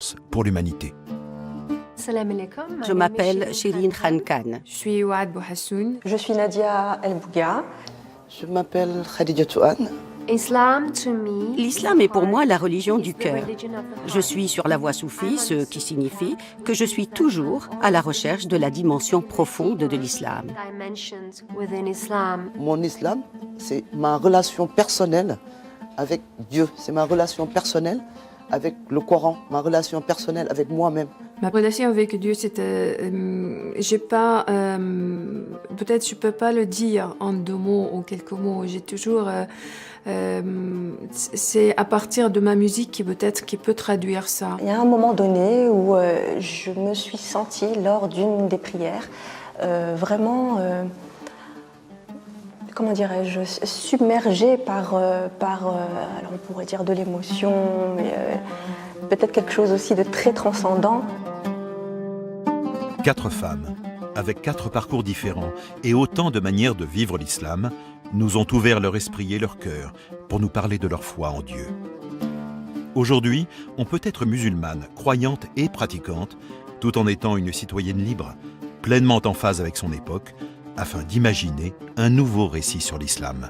sens pour l'humanité. Je m'appelle Shirin Khan Khan. Je suis Ouad Bouhassoun. Je suis Nadia El Bouga. Je m'appelle Khadija Touane. L'islam est pour moi la religion du cœur. Je suis sur la voie soufie, ce qui signifie que je suis toujours à la recherche de la dimension profonde de l'islam. Mon islam, c'est ma relation personnelle avec Dieu. C'est ma relation personnelle avec le Coran, ma relation personnelle avec moi-même. Ma relation avec Dieu, j'ai pas, peut-être je peux pas le dire en 2 mots ou quelques mots. J'ai toujours, c'est à partir de ma musique qui peut traduire ça. Il y a un moment donné où je me suis sentie lors d'une des prières vraiment, comment dirais-je, submergée par alors on pourrait dire de l'émotion, mais peut-être quelque chose aussi de très transcendant. 4 femmes, avec 4 parcours différents et autant de manières de vivre l'islam, nous ont ouvert leur esprit et leur cœur pour nous parler de leur foi en Dieu. Aujourd'hui, on peut être musulmane, croyante et pratiquante, tout en étant une citoyenne libre, pleinement en phase avec son époque, afin d'imaginer un nouveau récit sur l'islam.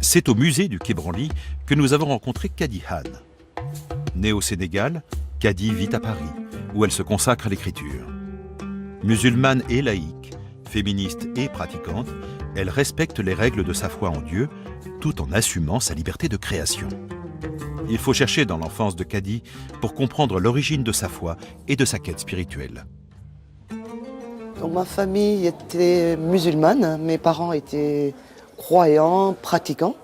C'est au musée du Quai Branly que nous avons rencontré Kadi Han. Née au Sénégal, Kadi vit à Paris, où elle se consacre à l'écriture. Musulmane et laïque, féministe et pratiquante, elle respecte les règles de sa foi en Dieu, tout en assumant sa liberté de création. Il faut chercher dans l'enfance de Kadi pour comprendre l'origine de sa foi et de sa quête spirituelle. Donc, ma famille était musulmane, mes parents étaient croyants, pratiquants,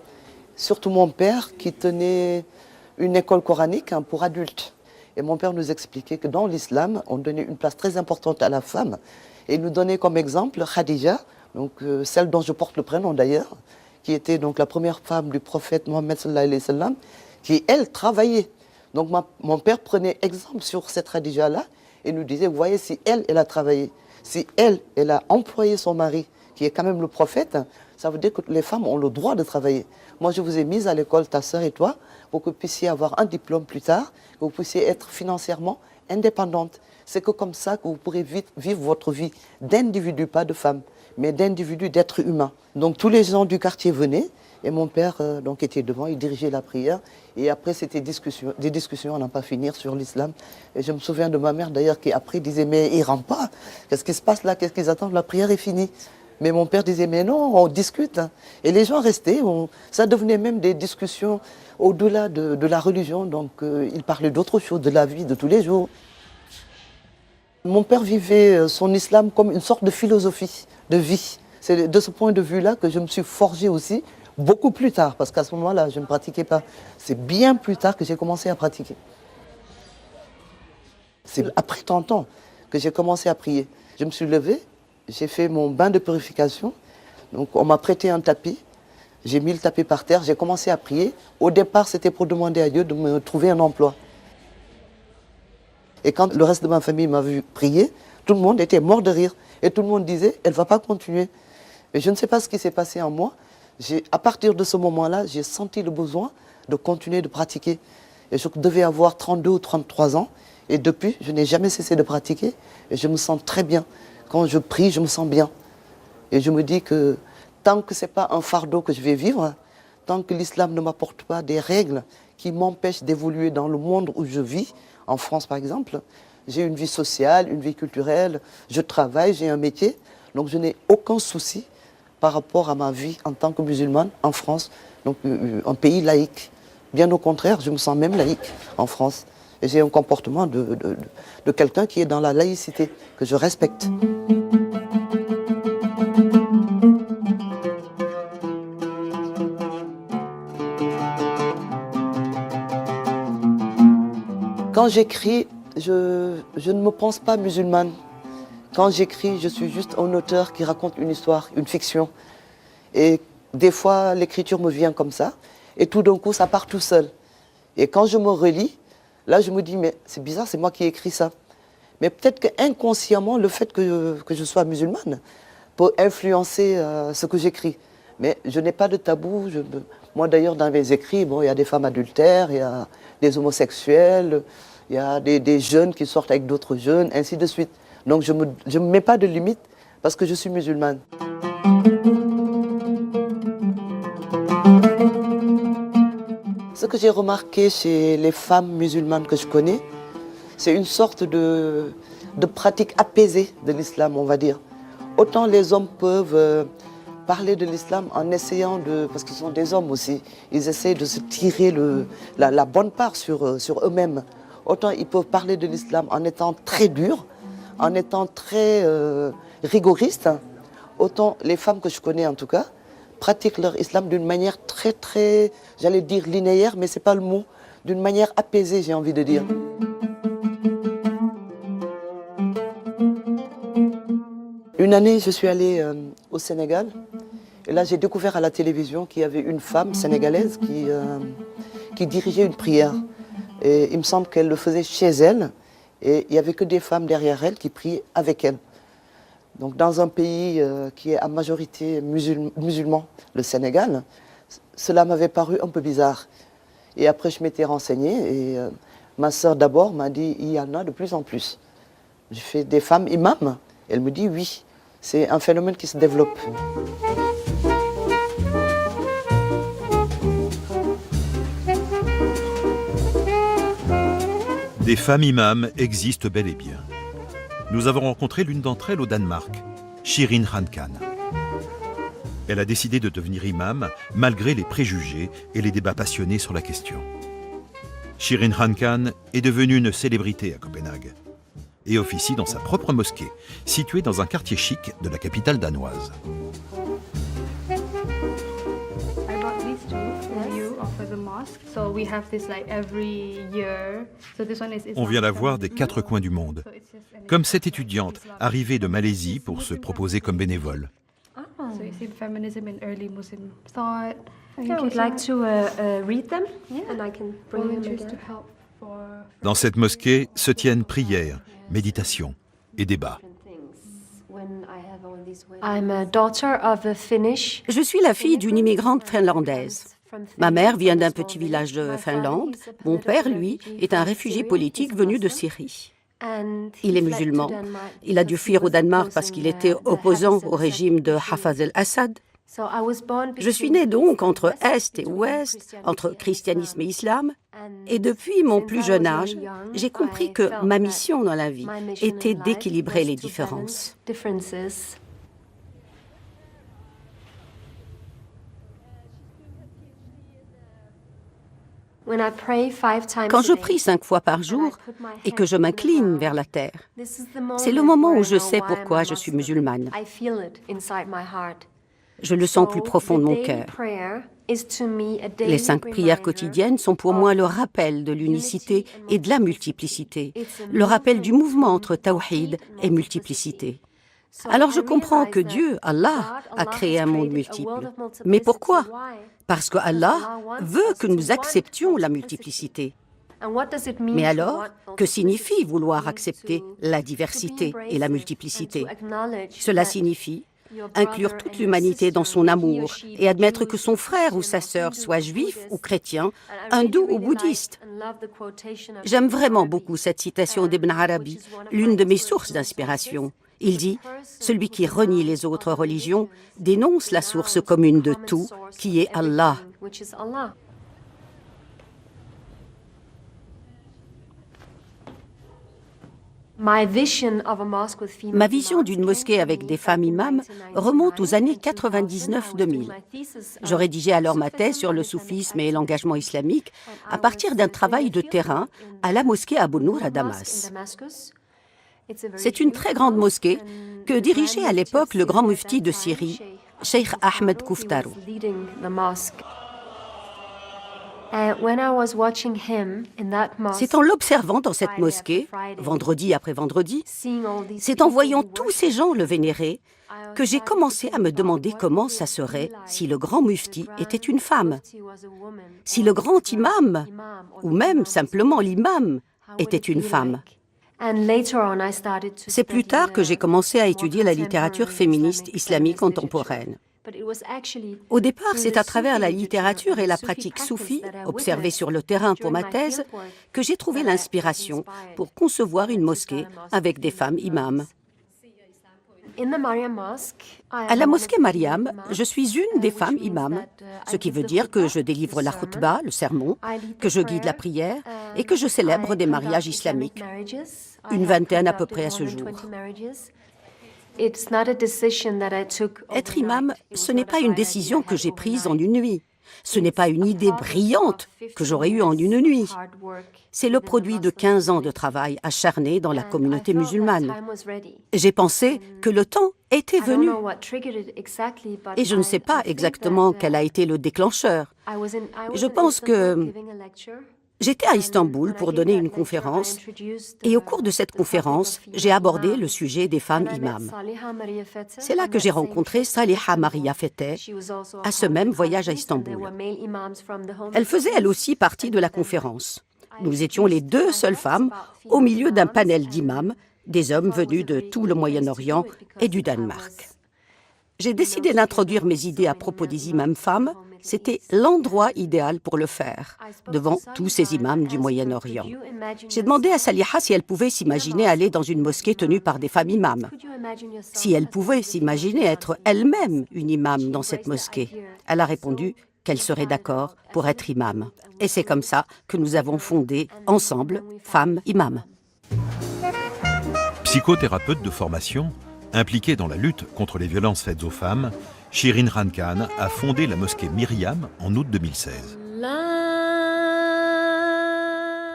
surtout mon père qui tenait une école coranique pour adultes. Et mon père nous expliquait que dans l'islam, on donnait une place très importante à la femme. Et il nous donnait comme exemple Khadija, donc, celle dont je porte le prénom d'ailleurs, qui était donc la première femme du prophète Mohammed sallallahu alayhi wa sallam, qui elle travaillait. Donc mon père prenait exemple sur cette Khadija-là et nous disait, vous voyez, si elle a travaillé, si elle a employé son mari, qui est quand même le prophète, ça veut dire que les femmes ont le droit de travailler. Moi, je vous ai mise à l'école, ta sœur et toi, pour que vous puissiez avoir un diplôme plus tard, que vous puissiez être financièrement indépendante. C'est que comme ça que vous pourrez vivre votre vie d'individu, pas de femme, mais d'individu, d'être humain. Donc tous les gens du quartier venaient, et mon père donc, était devant, il dirigeait la prière. Et après, c'était des discussions à n'en pas finir sur l'islam. Et je me souviens de ma mère d'ailleurs qui après disait, mais ils ne rentrent pas. Qu'est-ce qui se passe là? Qu'est-ce qu'ils attendent? La prière est finie. Mais mon père disait, mais non, on discute. Et les gens restaient, ça devenait même des discussions au-delà de la religion. Donc il parlait d'autres choses, de la vie de tous les jours. Mon père vivait son islam comme une sorte de philosophie de vie. C'est de ce point de vue-là que je me suis forgée aussi, beaucoup plus tard, parce qu'à ce moment-là, je ne pratiquais pas. C'est bien plus tard que j'ai commencé à pratiquer. C'est après 30 ans que j'ai commencé à prier. Je me suis levée, j'ai fait mon bain de purification. Donc on m'a prêté un tapis. J'ai mis le tapis par terre, j'ai commencé à prier. Au départ, c'était pour demander à Dieu de me trouver un emploi. Et quand le reste de ma famille m'a vu prier, tout le monde était mort de rire. Et tout le monde disait, elle ne va pas continuer. Mais je ne sais pas ce qui s'est passé en moi. À partir de ce moment-là, j'ai senti le besoin de continuer de pratiquer. Et je devais avoir 32 ou 33 ans. Et depuis, je n'ai jamais cessé de pratiquer. Et je me sens très bien. Quand je prie, je me sens bien. Et je me dis que tant que ce n'est pas un fardeau que je vais vivre, tant que l'islam ne m'apporte pas des règles qui m'empêchent d'évoluer dans le monde où je vis, en France par exemple, j'ai une vie sociale, une vie culturelle, je travaille, j'ai un métier, donc je n'ai aucun souci par rapport à ma vie en tant que musulmane en France, donc un pays laïque. Bien au contraire, je me sens même laïque en France. Et j'ai un comportement de quelqu'un qui est dans la laïcité, que je respecte. Quand j'écris, je ne me pense pas musulmane. Quand j'écris, je suis juste un auteur qui raconte une histoire, une fiction. Et des fois, l'écriture me vient comme ça, et tout d'un coup, ça part tout seul. Et quand je me relis, Là, je me dis, mais c'est bizarre, c'est moi qui ai écrit ça. Mais peut-être qu'inconsciemment, le fait que je sois musulmane peut influencer ce que j'écris. Mais je n'ai pas de tabou. Moi, d'ailleurs, dans mes écrits, bon, il y a des femmes adultères, il y a des homosexuels, il y a des jeunes qui sortent avec d'autres jeunes, ainsi de suite. Donc, je ne me mets pas de limite parce que je suis musulmane. Ce que j'ai remarqué chez les femmes musulmanes que je connais, c'est une sorte de pratique apaisée de l'islam, on va dire. Autant les hommes peuvent parler de l'islam en essayant de... Parce qu'ils sont des hommes aussi, ils essayent de se tirer la bonne part sur eux-mêmes. Autant ils peuvent parler de l'islam en étant très durs, en étant très rigoristes. Autant les femmes que je connais en tout cas, pratiquent leur islam d'une manière très, j'allais dire linéaire, mais ce n'est pas le mot, d'une manière apaisée, j'ai envie de dire. Une année, je suis allée au Sénégal, et là j'ai découvert à la télévision qu'il y avait une femme sénégalaise qui dirigeait une prière. Et il me semble qu'elle le faisait chez elle, et il n'y avait que des femmes derrière elle qui priaient avec elle. Donc dans un pays qui est à majorité musulman, le Sénégal, cela m'avait paru un peu bizarre. Et après je m'étais renseignée et ma sœur d'abord m'a dit il y en a de plus en plus. J'ai fait des femmes imams. Elle me dit oui, c'est un phénomène qui se développe. Des femmes imams existent bel et bien. Nous avons rencontré l'une d'entre elles au Danemark, Shirin Khan. Elle a décidé de devenir imam malgré les préjugés et les débats passionnés sur la question. Shirin Khan est devenue une célébrité à Copenhague et officie dans sa propre mosquée, située dans un quartier chic de la capitale danoise. On vient la voir des 4 coins du monde, comme cette étudiante arrivée de Malaisie pour se proposer comme bénévole. Dans cette mosquée se tiennent prières, méditations et débats. Je suis la fille d'une immigrante finlandaise. Ma mère vient d'un petit village de Finlande. Mon père, lui, est un réfugié politique venu de Syrie. Il est musulman. Il a dû fuir au Danemark parce qu'il était opposant au régime de Hafez el-Assad. Je suis née donc entre Est et Ouest, entre christianisme et islam. Et depuis mon plus jeune âge, j'ai compris que ma mission dans la vie était d'équilibrer les différences. Quand je prie 5 fois par jour et que je m'incline vers la terre, c'est le moment où je sais pourquoi je suis musulmane. Je le sens plus profond de mon cœur. Les 5 prières quotidiennes sont pour moi le rappel de l'unicité et de la multiplicité, le rappel du mouvement entre tawhid et multiplicité. Alors je comprends que Dieu, Allah, a créé un monde multiple. Mais pourquoi ? Parce que Allah veut que nous acceptions la multiplicité. Mais alors, que signifie vouloir accepter la diversité et la multiplicité ? Cela signifie inclure toute l'humanité dans son amour et admettre que son frère ou sa sœur soit juif ou chrétien, hindou ou bouddhiste. J'aime vraiment beaucoup cette citation d'Ibn Arabi, l'une de mes sources d'inspiration. Il dit « Celui qui renie les autres religions dénonce la source commune de tout, qui est Allah. » Ma vision d'une mosquée avec des femmes imams remonte aux années 99-2000. Je rédigeais alors ma thèse sur le soufisme et l'engagement islamique à partir d'un travail de terrain à la mosquée Abu Nour à Damas. C'est une très grande mosquée que dirigeait à l'époque le grand mufti de Syrie, Cheikh Ahmed Kuftaru. C'est en l'observant dans cette mosquée, vendredi après vendredi, c'est en voyant tous ces gens le vénérer, que j'ai commencé à me demander comment ça serait si le grand mufti était une femme, si le grand imam, ou même simplement l'imam, était une femme. C'est plus tard que j'ai commencé à étudier la littérature féministe islamique contemporaine. Au départ, c'est à travers la littérature et la pratique soufie, observée sur le terrain pour ma thèse, que j'ai trouvé l'inspiration pour concevoir une mosquée avec des femmes imams. À la mosquée Mariam, je suis une des femmes imams, ce qui veut dire que je délivre la khutba, le sermon, que je guide la prière et que je célèbre des mariages islamiques, une vingtaine à peu près à ce jour. Être imam, ce n'est pas une décision que j'ai prise en une nuit. Ce n'est pas une idée brillante que j'aurais eue en une nuit. C'est le produit de 15 ans de travail acharné dans la communauté musulmane. J'ai pensé que le temps était venu. Et je ne sais pas exactement quel a été le déclencheur. Je pense que j'étais à Istanbul pour donner une conférence et au cours de cette conférence, j'ai abordé le sujet des femmes imams. C'est là que j'ai rencontré Saliha Maria Fetteh à ce même voyage à Istanbul. Elle faisait elle aussi partie de la conférence. Nous étions les deux seules femmes au milieu d'un panel d'imams, des hommes venus de tout le Moyen-Orient et du Danemark. J'ai décidé d'introduire mes idées à propos des imams femmes. C'était l'endroit idéal pour le faire, devant tous ces imams du Moyen-Orient. J'ai demandé à Saliha si elle pouvait s'imaginer aller dans une mosquée tenue par des femmes imams, si elle pouvait s'imaginer être elle-même une imam dans cette mosquée. Elle a répondu qu'elle serait d'accord pour être imam. Et c'est comme ça que nous avons fondé ensemble Femmes Imams. Psychothérapeute de formation, impliquée dans la lutte contre les violences faites aux femmes, Shirin Khan a fondé la mosquée Myriam en août 2016.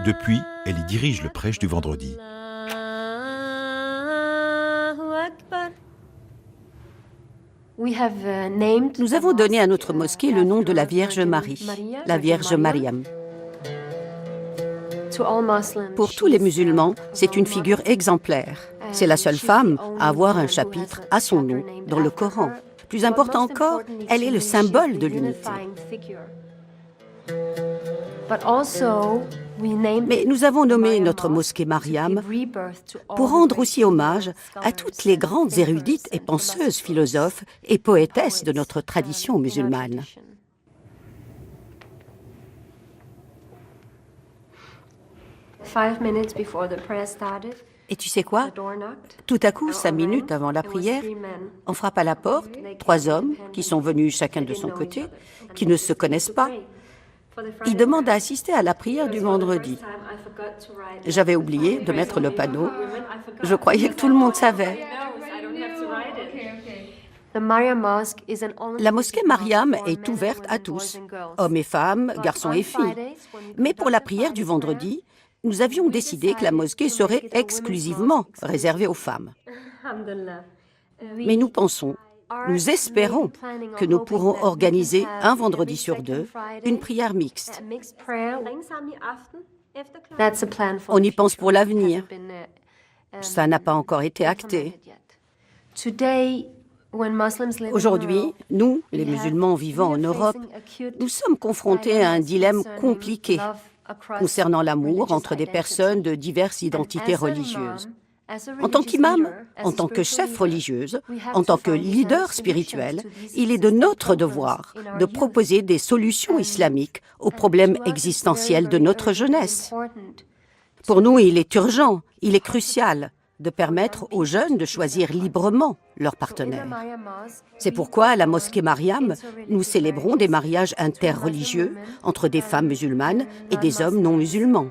Depuis, elle y dirige le prêche du vendredi. Nous avons donné à notre mosquée le nom de la Vierge Marie, la Vierge Mariam. Pour tous les musulmans, c'est une figure exemplaire. C'est la seule femme à avoir un chapitre à son nom dans le Coran. Plus important encore, elle est le symbole de l'unité. Mais nous avons nommé notre mosquée Mariam pour rendre aussi hommage à toutes les grandes érudites et penseuses philosophes et poétesses de notre tradition musulmane. Et tu sais quoi? Tout à coup, 5 minutes avant la prière, on frappe à la porte, 3 hommes qui sont venus chacun de son côté, qui ne se connaissent pas. Ils demandent à assister à la prière du vendredi. J'avais oublié de mettre le panneau. Je croyais que tout le monde savait. La mosquée Mariam est ouverte à tous, hommes et femmes, garçons et filles. Mais pour la prière du vendredi, nous avions décidé que la mosquée serait exclusivement réservée aux femmes. Mais nous pensons, nous espérons que nous pourrons organiser un vendredi sur 2 une prière mixte. On y pense pour l'avenir. Ça n'a pas encore été acté. Aujourd'hui, nous, les musulmans vivant en Europe, nous sommes confrontés à un dilemme compliqué concernant l'amour entre des personnes de diverses identités religieuses. En tant qu'imam, en tant que chef religieuse, en tant que leader spirituel, il est de notre devoir de proposer des solutions islamiques aux problèmes existentiels de notre jeunesse. Pour nous, il est urgent, il est crucial de permettre aux jeunes de choisir librement leur partenaire. C'est pourquoi à la mosquée Mariam, nous célébrons des mariages interreligieux entre des femmes musulmanes et des hommes non musulmans.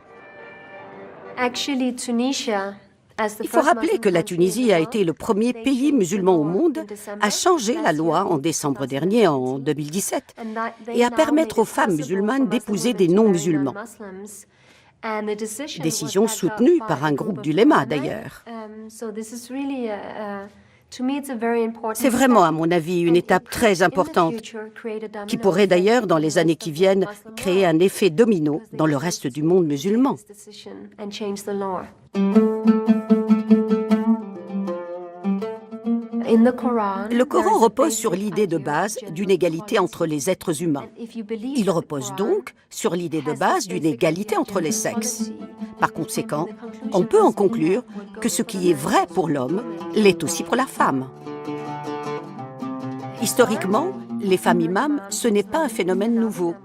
Il faut rappeler que la Tunisie a été le premier pays musulman au monde à changer la loi en décembre dernier, en 2017, et à permettre aux femmes musulmanes d'épouser des non-musulmans. Décision soutenue par un groupe d'ulémas d'ailleurs. C'est vraiment, à mon avis, une étape très importante qui pourrait d'ailleurs, dans les années qui viennent, créer un effet domino dans le reste du monde musulman. Le Coran repose sur l'idée de base d'une égalité entre les êtres humains. Il repose donc sur l'idée de base d'une égalité entre les sexes. Par conséquent, on peut en conclure que ce qui est vrai pour l'homme l'est aussi pour la femme. Historiquement, les femmes imams, ce n'est pas un phénomène nouveau.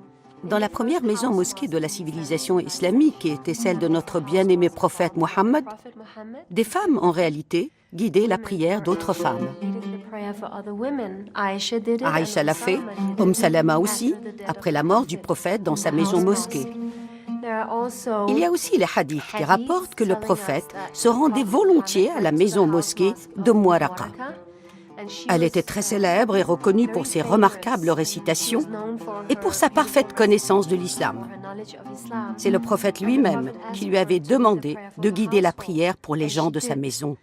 Dans la première maison mosquée de la civilisation islamique, qui était celle de notre bien-aimé prophète Mohammed, des femmes, en réalité, guidaient la prière d'autres femmes. Aïcha l'a fait, Salama aussi, après la mort du prophète dans sa maison mosquée. Il y a aussi les hadiths qui rapportent que le prophète se rendait volontiers à la maison mosquée de Muaraqa. Elle était très célèbre et reconnue pour ses remarquables récitations et pour sa parfaite connaissance de l'islam. C'est le prophète lui-même qui lui avait demandé de guider la prière pour les gens de sa maison.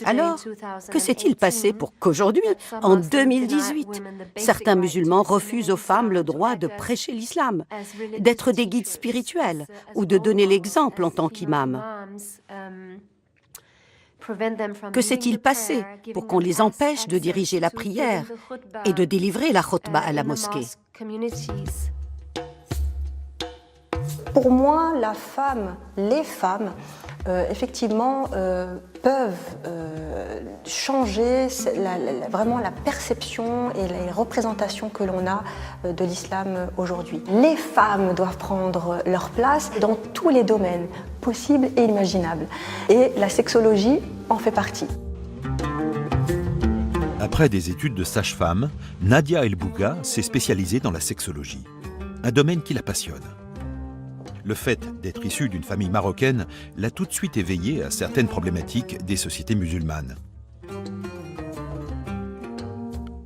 Alors, que s'est-il passé pour qu'aujourd'hui, en 2018, certains musulmans refusent aux femmes le droit de prêcher l'islam, d'être des guides spirituels ou de donner l'exemple en tant qu'imam? Que s'est-il passé pour qu'on les empêche de diriger la prière et de délivrer la khutba à la mosquée? Pour moi, les femmes, effectivement, peuvent changer vraiment la perception et les représentations que l'on a de l'islam aujourd'hui. Les femmes doivent prendre leur place dans tous les domaines possibles et imaginables. Et la sexologie en fait partie. Après des études de sage-femme, Nadia El Bouga s'est spécialisée dans la sexologie, un domaine qui la passionne. Le fait d'être issue d'une famille marocaine l'a tout de suite éveillée à certaines problématiques des sociétés musulmanes.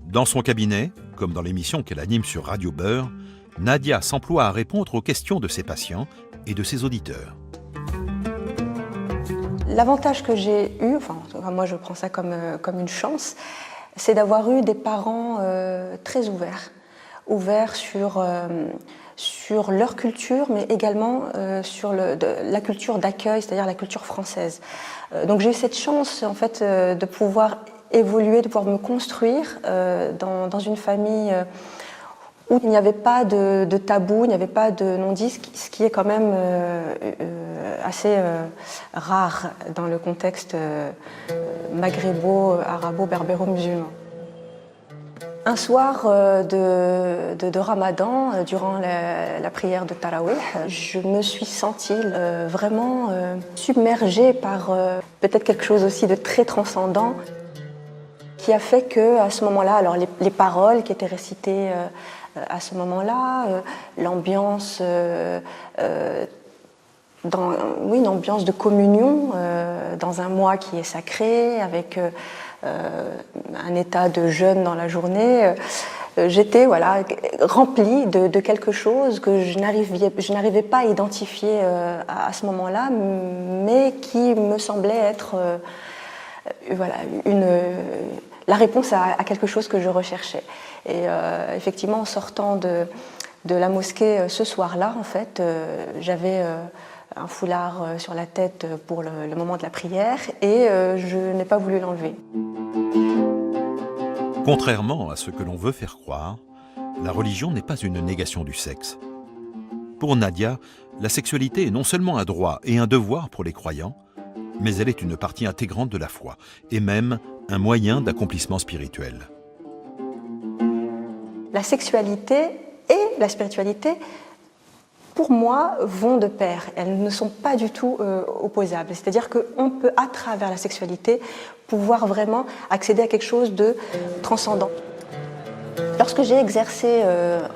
Dans son cabinet, comme dans l'émission qu'elle anime sur Radio Beurre, Nadia s'emploie à répondre aux questions de ses patients et de ses auditeurs. L'avantage que j'ai eu, enfin moi je prends ça comme une chance, c'est d'avoir eu des parents très ouverts sur leur culture, mais également sur la culture d'accueil, c'est-à-dire la culture française. Donc j'ai eu cette chance en fait de pouvoir évoluer, de pouvoir me construire dans une famille où il n'y avait pas de tabou, il n'y avait pas de non-dit, ce qui est quand même assez rare dans le contexte maghrébo-arabo-berbéro-musulman. Un soir de Ramadan, durant la prière de Tarawih, je me suis sentie vraiment submergée par peut-être quelque chose aussi de très transcendant qui a fait qu'à ce moment-là, alors les paroles qui étaient récitées à ce moment-là, l'ambiance, une ambiance de communion dans un mois qui est sacré, avec un état de jeûne dans la journée, j'étais remplie de quelque chose que je n'arrivais pas à identifier à ce moment-là, mais qui me semblait être la réponse à quelque chose que je recherchais. Et effectivement, en sortant de la mosquée ce soir-là, en fait, j'avais un foulard sur la tête pour le moment de la prière et je n'ai pas voulu l'enlever. Contrairement à ce que l'on veut faire croire, la religion n'est pas une négation du sexe. Pour Nadia, la sexualité est non seulement un droit et un devoir pour les croyants, mais elle est une partie intégrante de la foi et même un moyen d'accomplissement spirituel. La sexualité et la spiritualité, pour moi, vont de pair. Elles ne sont pas du tout opposables. C'est-à-dire qu'on peut, à travers la sexualité, pouvoir vraiment accéder à quelque chose de transcendant. Lorsque j'ai exercé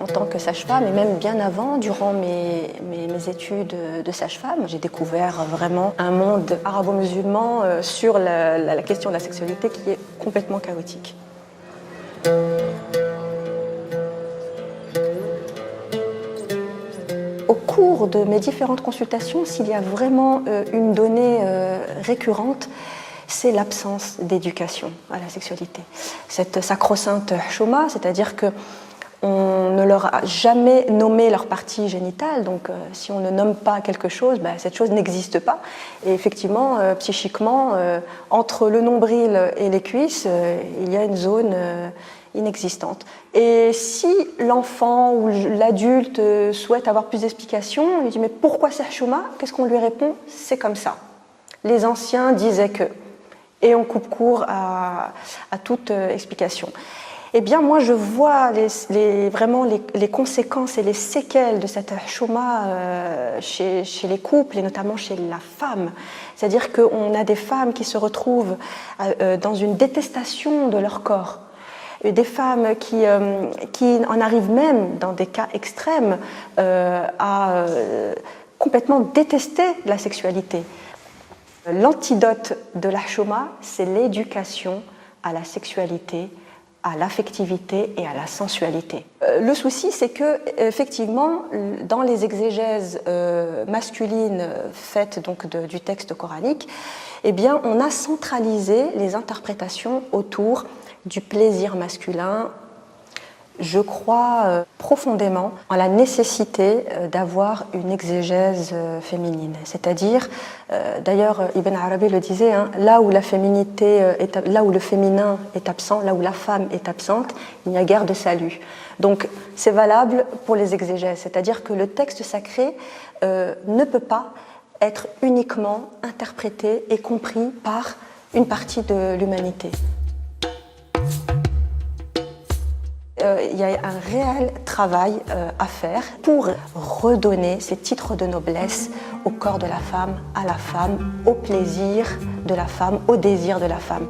en tant que sage-femme, et même bien avant, durant mes études de sage-femme, j'ai découvert vraiment un monde arabo-musulman sur la question de la sexualité qui est complètement chaotique. au cours de mes différentes consultations, s'il y a vraiment une donnée récurrente, c'est l'absence d'éducation à la sexualité. Cette sacro-sainte chouma, c'est-à-dire que on ne leur a jamais nommé leur partie génitale, donc si on ne nomme pas quelque chose, cette chose n'existe pas. Et effectivement, psychiquement, entre le nombril et les cuisses, il y a une zone inexistante. Et si l'enfant ou l'adulte souhaite avoir plus d'explications, on lui dit « mais pourquoi c'est chouma ?» Qu'est-ce qu'on lui répond ? C'est comme ça. Les anciens disaient que. Et on coupe court à toute explication. Eh bien, moi, je vois vraiment les conséquences et les séquelles de cette chouma chez les couples et notamment chez la femme. C'est-à-dire qu'on a des femmes qui se retrouvent dans une détestation de leur corps. Des femmes qui en arrivent même, dans des cas extrêmes, à complètement détester la sexualité. L'antidote de la chouma, c'est l'éducation à la sexualité, à l'affectivité et à la sensualité. Le souci, c'est que effectivement, dans les exégèses masculines faites donc du texte coranique, eh bien, on a centralisé les interprétations autour du plaisir masculin. Je crois profondément en la nécessité d'avoir une exégèse féminine. C'est-à-dire, d'ailleurs, Ibn Arabi le disait, là où la féminité là où le féminin est absent, là où la femme est absente, il n'y a guère de salut. Donc, c'est valable pour les exégèses. C'est-à-dire que le texte sacré ne peut pas être uniquement interprété et compris par une partie de l'humanité. Il y a un réel travail à faire pour redonner ces titres de noblesse au corps de la femme, à la femme, au plaisir de la femme, au désir de la femme.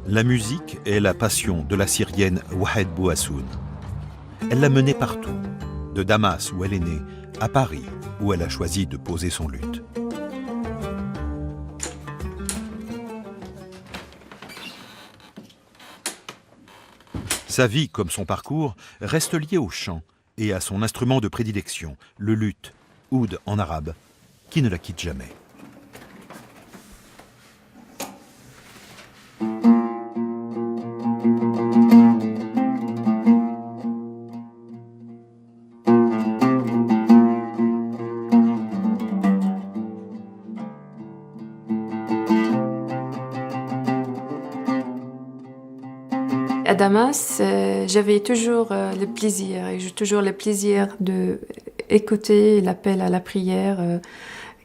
La musique est la passion de la Syrienne Wahed Bouassoun. Elle l'a menée partout, de Damas où elle est née, à Paris où elle a choisi de poser son luth. Sa vie, comme son parcours, reste liée au chant et à son instrument de prédilection, le luth, oud en arabe, qui ne la quitte jamais. À Damas, j'avais toujours le plaisir, et j'ai toujours le plaisir d'écouter l'appel à la prière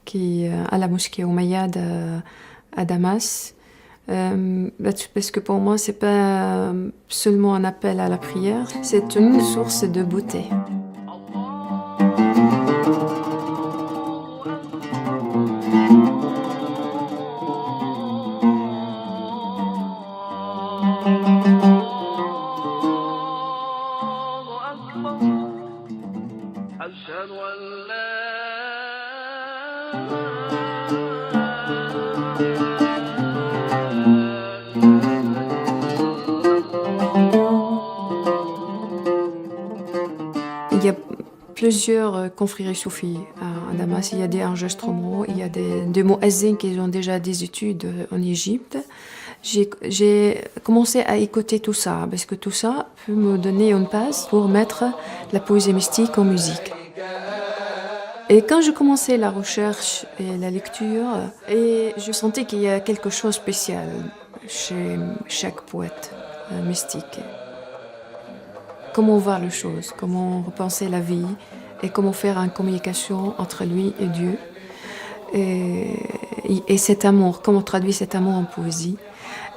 qui à la mosquée Umayyad à Damas. Parce que pour moi, c'est pas seulement un appel à la prière, c'est une source de beauté. Il y a plusieurs confréries soufis à Damas. Il y a des enregistrements, il y a des muezzins qui ont déjà des études en Égypte. J'ai commencé à écouter tout ça, parce que tout ça peut me donner une base pour mettre la poésie mystique en musique. Et quand je commençais la recherche et la lecture, et je sentais qu'il y a quelque chose de spécial chez chaque poète mystique. Comment voir les choses, comment repenser la vie et comment faire une communication entre lui et Dieu. Et cet amour, comment traduire cet amour en poésie.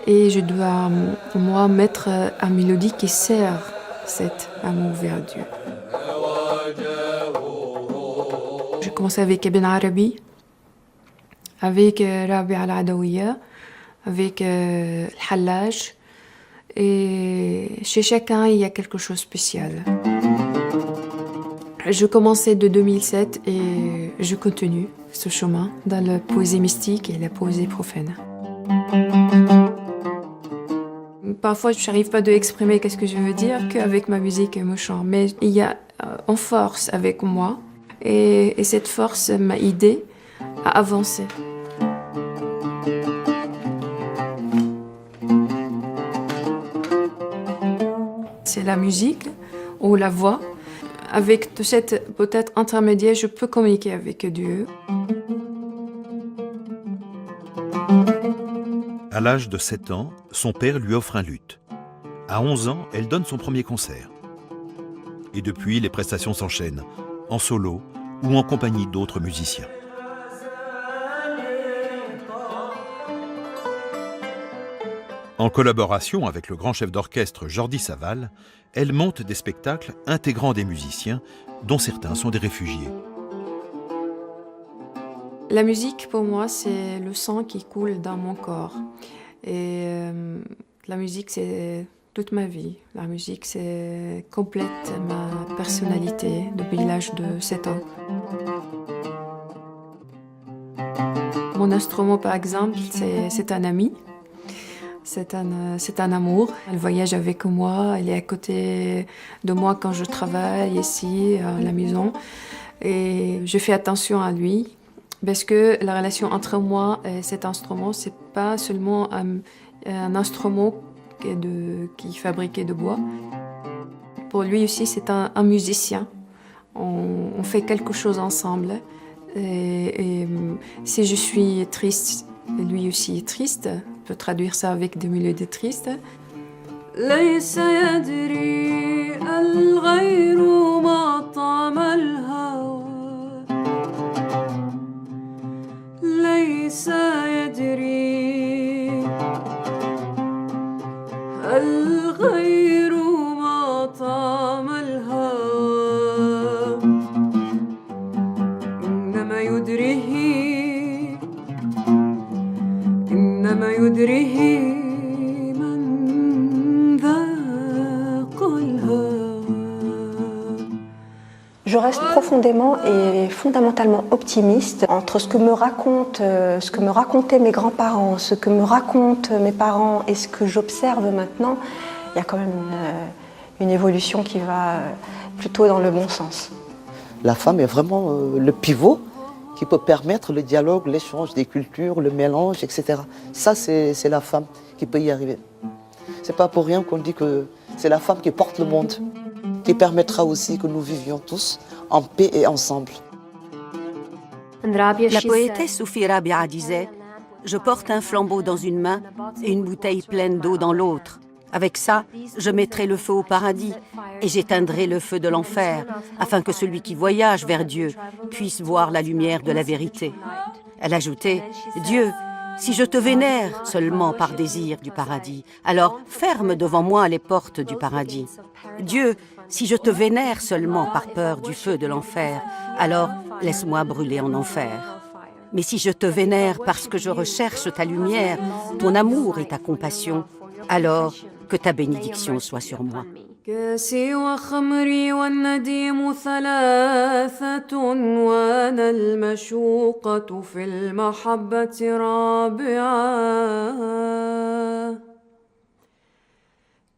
Et je dois, moi, mettre une mélodie qui sert cet amour vers Dieu. J'ai commencé avec Ibn Arabi, avec Rabi al-Adawiya, avec Al-Hallaj. Et chez chacun, il y a quelque chose de spécial. Je commençais de 2007 et je continue ce chemin dans la poésie mystique et la poésie profane. Parfois, je n'arrive pas à exprimer qu'est-ce que je veux dire qu'avec ma musique et mon chant. Mais il y a une force avec moi et cette force m'a aidée à avancer. C'est la musique ou la voix. Avec cette peut-être intermédiaire, je peux communiquer avec Dieu. À l'âge de 7 ans, son père lui offre un luth. À 11 ans, elle donne son premier concert. Et depuis, les prestations s'enchaînent, en solo ou en compagnie d'autres musiciens. En collaboration avec le grand chef d'orchestre Jordi Savall, elle monte des spectacles intégrant des musiciens, dont certains sont des réfugiés. La musique, pour moi, c'est le sang qui coule dans mon corps. Et la musique, c'est toute ma vie. La musique, c'est complète ma personnalité depuis l'âge de 7 ans. Mon instrument, par exemple, c'est un ami. C'est un amour. Elle voyage avec moi, elle est à côté de moi quand je travaille ici, à la maison. Et je fais attention à lui. Parce que la relation entre moi et cet instrument, c'est pas seulement un instrument qui est fabriqué de bois. Pour lui aussi, c'est un musicien. On fait quelque chose ensemble. Et si je suis triste, lui aussi est triste. On peut traduire ça avec des mélodies tristes. ليس يدري الغير ما طعم الهوى ليس يدري الغير ما طعم الهوى إنما يدريه من ذاق الهوى. Je reste profondément et fondamentalement optimiste entre ce que me racontaient mes grands-parents, ce que me racontent mes parents et ce que j'observe maintenant. Il y a quand même une évolution qui va plutôt dans le bon sens. La femme est vraiment le pivot qui peut permettre le dialogue, l'échange des cultures, le mélange, etc. Ça, c'est la femme qui peut y arriver. C'est pas pour rien qu'on dit que c'est la femme qui porte le monde, qui permettra aussi que nous vivions tous en paix et ensemble. La poétesse Soufi Rabia disait « Je porte un flambeau dans une main et une bouteille pleine d'eau dans l'autre. Avec ça, je mettrai le feu au paradis et j'éteindrai le feu de l'enfer, afin que celui qui voyage vers Dieu puisse voir la lumière de la vérité. » Elle ajoutait « Dieu, si je te vénère seulement par désir du paradis, alors ferme devant moi les portes du paradis. Dieu, si je te vénère seulement par peur du feu de l'enfer, alors laisse-moi brûler en enfer. Mais si je te vénère parce que je recherche ta lumière, ton amour et ta compassion, alors que ta bénédiction soit sur moi. كاسي وخمري والنديم ثلاثة وأنا المشوقة في المحبة رابعة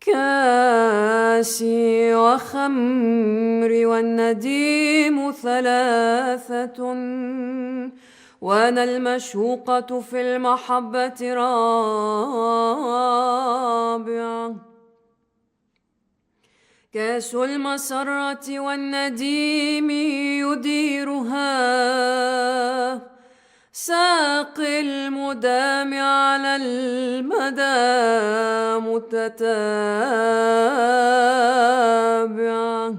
كاسي وخمري والنديم ثلاثة وأنا المشوقة في المحبة رابعة كاس المسرة والنديم يديرها ساقي المدام على المدى متتابعة